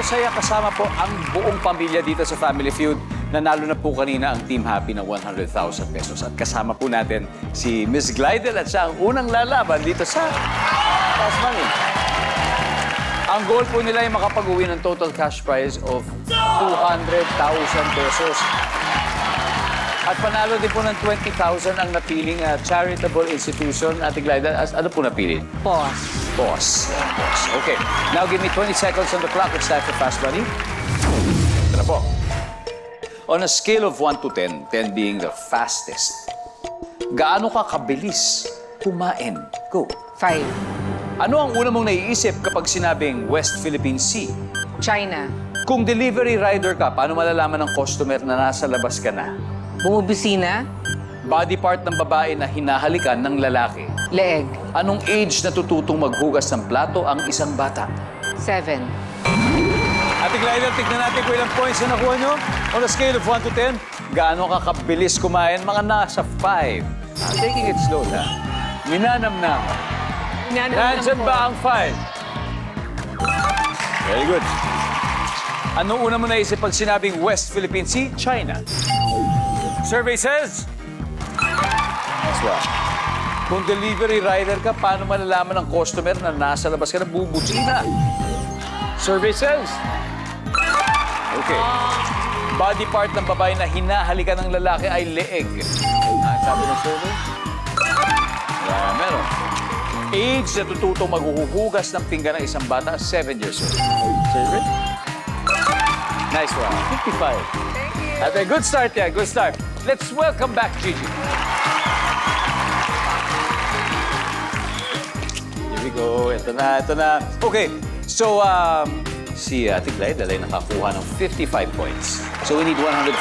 masaya kasama po ang buong pamilya dito sa Family Feud. Nanalo na po kanina ang Team Happy ng 100,000 pesos. At kasama po natin si Miss Glidel at siya ang unang lalaban dito sa Fast Money. Ang goal po nila ay makapag-uwi ng total cash prize of 200,000 pesos. At panalo din po ng 20,000 ang napiling charitable institution. Ate Glidel, ano po napili? Pause. Boss. Boss. Okay. Now give me 20 seconds on the clock. It's time for Fast Money. Ito na po. On a scale of 1 to 10, 10 being the fastest, gaano ka kabilis kumain? Go. 5. Ano ang una mong naiisip kapag sinabing West Philippine Sea? China. Kung delivery rider ka, paano malalaman ng customer na nasa labas ka na? Bumubisina. Body part ng babae na hinahalikan ng lalaki. Leeg. Anong age natututong maghugas ng plato ang isang bata? 7. Ate Glidel, tignan natin kung ilang points na nakuha nyo. On a scale of 1 to 10, gaano ka kabilis kumain? Mga nasa 5. Taking it slow, ha? Minanamnam. Nandiyan ba ang 5? Very good. Anong una mo naisip pag sinabing West Philippine Sea? China. Survey says... That's right. Kung delivery rider ka, paano malalaman ng customer na nasa labas ka na bubusina? Survey says... Okay. Body part ng babae na hinahalikan ng lalaki ay leeg. Ang sabi ng survey? Meron. Age na tututong maghuhugas ng pinggan ng isang bata, 7 years old. Survey? Nice one. 55. Thank you. At a good start yan, good start. Let's welcome back Gigi. Here we go. Ito na, ito na. Okay, so si Ate Glidel ay nakakuha ng 55 points. So we need 145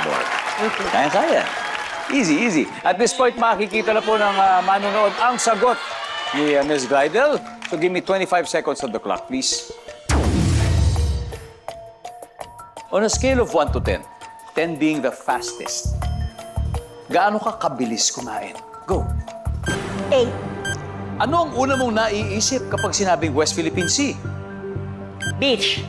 more. Okay. Kaya-kaya. Easy, easy. At this point, makikita na po ng manonood ang sagot ni Ms. Glidel. So give me 25 seconds on the clock, please. On a scale of 1 to 10, 10 being the fastest, gaano ka kabilis kumain? Go. 8. Ano ang una mong naiisip kapag sinabing West Philippine Sea? Beach.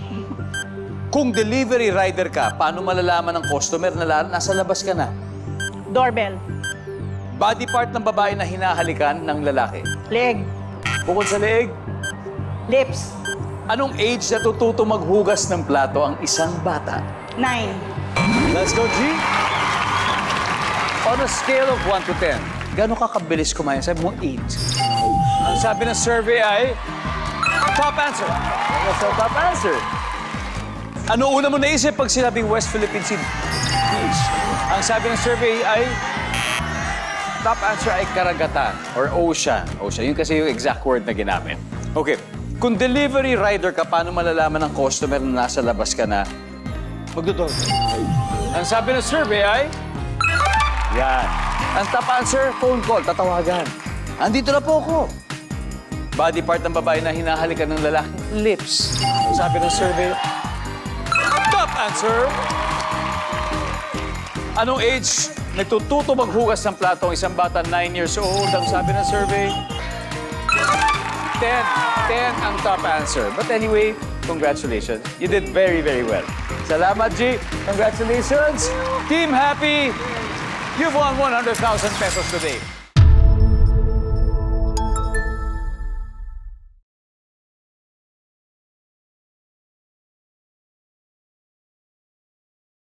Kung delivery rider ka, paano malalaman ng customer na nasa labas ka na? Doorbell. Body part ng babae na hinahalikan ng lalaki. Leg. Bukod sa leeg, Lips. anong age natututo maghugas ng plato ang isang bata? 9. Let's go, G. On a scale of 1 to 10, gaano ka kabilis kumain? Sabi mo, 8. Ang sabi ng survey ay... Top answer. That's the top answer. Ano una mo naisip pag sinabing West Philippine Sea? Beach. Ang sabi ng survey ay... Top answer ay karagatan or ocean. Ocean. Yun kasi yung exact word na ginamit. Okay. Kung delivery rider ka, paano malalaman ng customer na nasa labas ka na? Magdodoorbell. Ang sabi ng survey ay... Yan. Ang top answer, phone call, tatawagan. Andito na po ako. Body part ng babae na hinahalikan ng lalaki, lips. Ang sabi ng survey, top answer. Anong age nagtututo maghugas ng plato ang isang bata, 9 years old? Ang sabi ng survey, 10. 10 ang top answer. But anyway, congratulations. You did very, very well. Salamat, G. Congratulations. Team Happy. You've won 100,000 pesos today.